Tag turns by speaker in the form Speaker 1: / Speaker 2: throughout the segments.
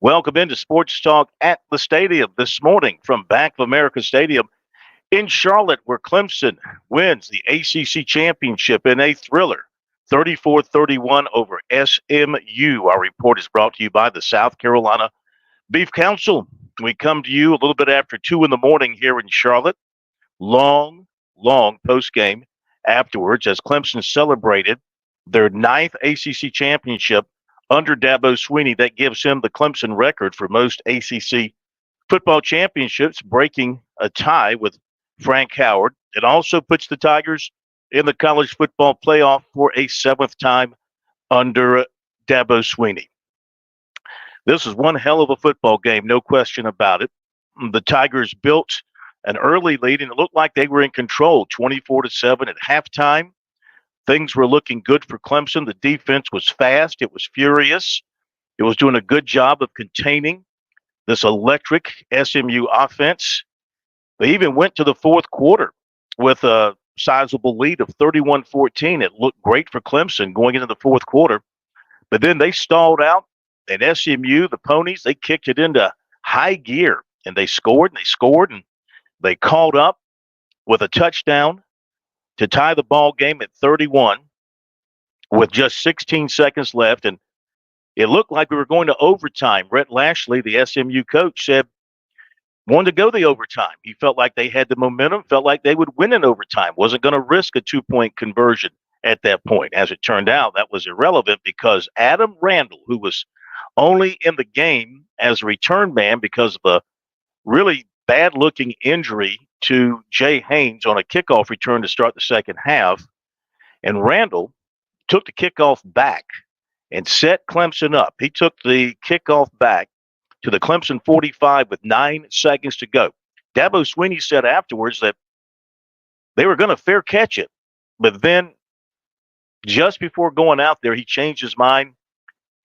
Speaker 1: Welcome into Sports Talk at the stadium this morning from Bank of America Stadium in Charlotte, where Clemson wins the ACC championship in a thriller, 34-31 over SMU. Our report is brought to you by the South Carolina Beef Council. We come to you a little bit after 2 in the morning here in Charlotte. Long post-game afterwards as Clemson celebrated their ninth ACC championship under Dabo Swinney. That gives him the Clemson record for most ACC football championships, breaking a tie with Frank Howard. It also puts the Tigers in the college football playoff for a seventh time under Dabo Swinney. This is one hell of a football game, no question about it. The Tigers built an early lead, and it looked like they were in control, 24-7 at halftime. Things were looking good for Clemson. The defense was fast. It was furious. It was doing a good job of containing this electric SMU offense. They even went to the fourth quarter with a sizable lead of 31-14. It looked great for Clemson going into the fourth quarter. But then they stalled out, and SMU, the Ponies, they kicked it into high gear, and they scored, and they called up with a touchdown to tie the ball game at 31 with just 16 seconds left. And it looked like we were going to overtime. Rhett Lashley, the SMU coach, said wanted to go the overtime. He felt like they had the momentum, felt like they would win in overtime, wasn't going to risk a 2-point conversion at that point. As it turned out, that was irrelevant because Adam Randall, who was only in the game as a return man because of a really bad-looking injury to Jay Haynes on a kickoff return to start the second half. And Randall took the kickoff back and set Clemson up. He took the kickoff back to the Clemson 45 with 9 seconds to go. Dabo Swinney said afterwards that they were going to fair catch it. But then just before going out there, he changed his mind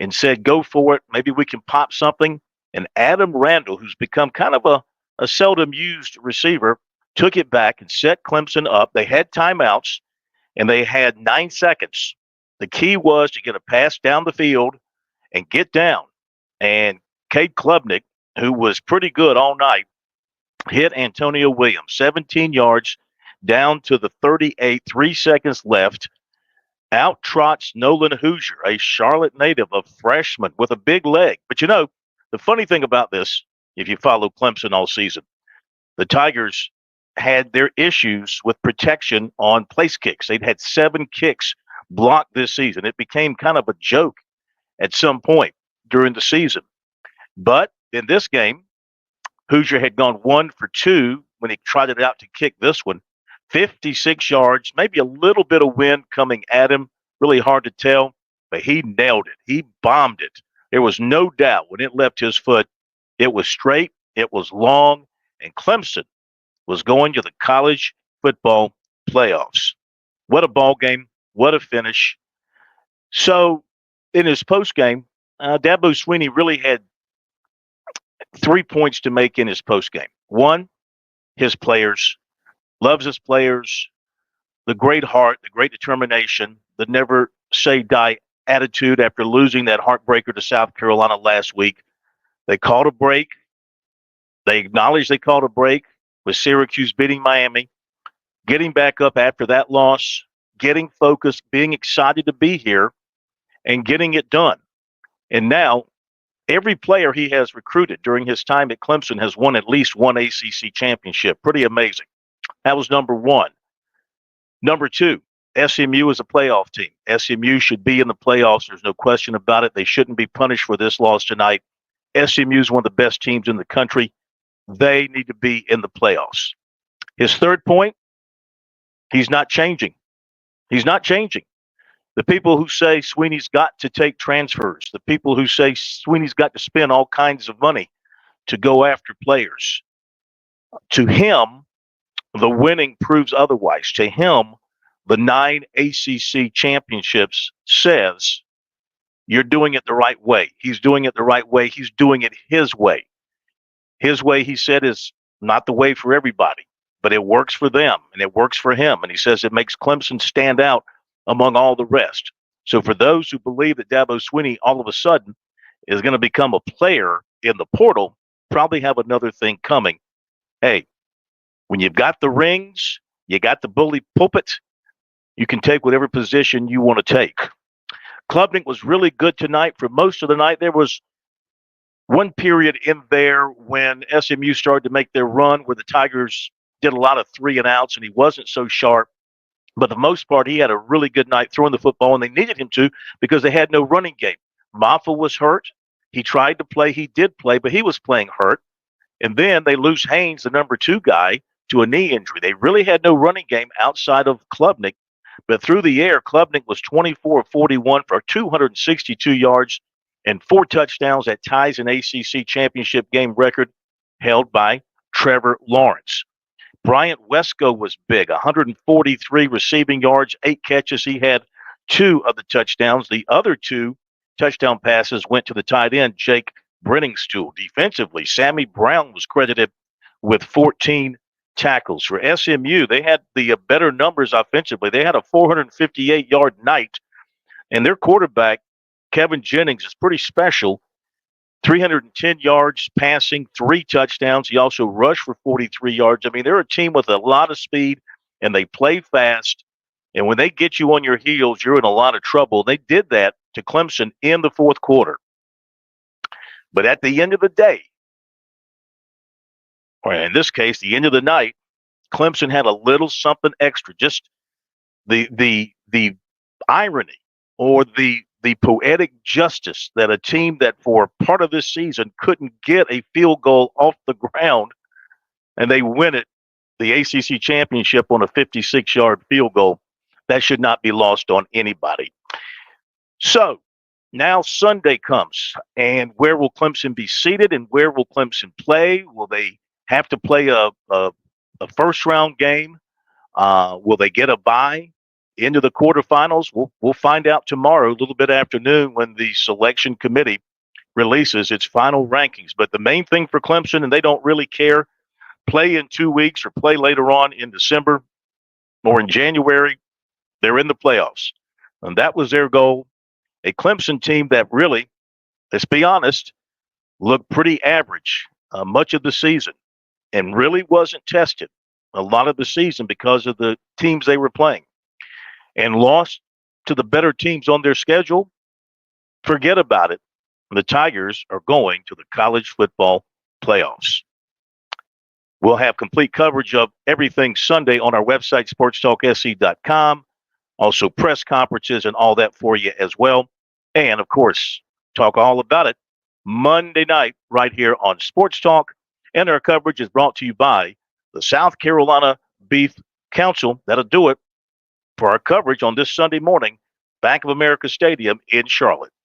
Speaker 1: and said, go for it. Maybe we can pop something. And Adam Randall, who's become kind of a seldom used receiver, took it back and set Clemson up. They had timeouts, and they had 9 seconds. The key was to get a pass down the field and get down. And Cade Klubnik, who was pretty good all night, hit Antonio Williams, 17 yards down to the 38, 3 seconds left. Out trots Nolan Hoosier, a Charlotte native, a freshman with a big leg. But you know, the funny thing about this, if you follow Clemson all season, the Tigers had their issues with protection on place kicks. They'd had 7 kicks blocked this season. It became kind of a joke at some point during the season. But in this game, Hoosier had gone 1 for 2 when he tried it out to kick this one. 56 yards, maybe a little bit of wind coming at him. Really hard to tell, but he nailed it. He bombed it. There was no doubt when it left his foot, it was straight, it was long, and Clemson was going to the college football playoffs. What a ball game. What a finish. So in his postgame, Dabo Swinney really had 3 points to make in his postgame. One, his players. Loves his players, the great heart, the great determination, the never say die attitude after losing that heartbreaker to South Carolina last week. They called a break. They acknowledged they called a break with Syracuse beating Miami, getting back up after that loss, getting focused, being excited to be here, and getting it done. And now every player he has recruited during his time at Clemson has won at least one ACC championship. Pretty amazing. That was number one. Number two, SMU is a playoff team. SMU should be in the playoffs. There's no question about it. They shouldn't be punished for this loss tonight. SMU is one of the best teams in the country. They need to be in the playoffs. His third point, he's not changing. He's not changing. The people who say Swinney's got to take transfers, the people who say Swinney's got to spend all kinds of money to go after players, to him, the winning proves otherwise. To him, the 9 ACC championships says you're doing it the right way. He's doing it the right way. He's doing it his way. His way, he said, is not the way for everybody, but it works for them and it works for him. And he says it makes Clemson stand out among all the rest. So for those who believe that Dabo Swinney all of a sudden is going to become a player in the portal, probably have another thing coming. Hey, when you've got the rings, you got the bully pulpit, you can take whatever position you want to take. Klubnik was really good tonight for most of the night. There was one period in there when SMU started to make their run where the Tigers did a lot of 3-and-outs and he wasn't so sharp. But the most part, he had a really good night throwing the football, and they needed him to because they had no running game. Maffa was hurt. He tried to play. He did play, but he was playing hurt. And then they lose Haynes, the number 2 guy, to a knee injury. They really had no running game outside of Klubnik. But through the air, Klubnik was 24 of 41 for 262 yards and 4 touchdowns. That ties an ACC championship game record held by Trevor Lawrence. Bryant Wesco was big, 143 receiving yards, 8 catches. He had 2 of the touchdowns. The other 2 touchdown passes went to the tight end, Jake Brenningstool. Defensively, Sammy Brown was credited with 14 tackles. For SMU, they had the better numbers offensively. They had a 458-yard night, and their quarterback, Kevin Jennings, is pretty special. 310 yards passing, 3 touchdowns. He also rushed for 43 yards. I mean, they're a team with a lot of speed, and they play fast. And when they get you on your heels, you're in a lot of trouble. They did that to Clemson in the fourth quarter. But at the end of the day, or in this case, the end of the night, Clemson had a little something extra. Just the irony or the poetic justice that a team that for part of this season couldn't get a field goal off the ground, and they win it, the ACC championship, on a 56-yard field goal. That should not be lost on anybody. So now Sunday comes, and where will Clemson be seated, and where will Clemson play? Will they have to play a first-round game? Will they get a bye into the quarterfinals? We'll find out tomorrow, a little bit afternoon, when the selection committee releases its final rankings. But the main thing for Clemson, and they don't really care, play in 2 weeks or play later on in December or in January, they're in the playoffs. And that was their goal. A Clemson team that really, let's be honest, looked pretty average much of the season and really wasn't tested a lot of the season because of the teams they were playing, and lost to the better teams on their schedule. Forget about it. The Tigers are going to the college football playoffs. We'll have complete coverage of everything Sunday on our website, sportstalksc.com. Also press conferences and all that for you as well. And, of course, talk all about it Monday night right here on Sports Talk. And our coverage is brought to you by the South Carolina Beef Council. That'll do it for our coverage on this Sunday morning, Bank of America Stadium in Charlotte.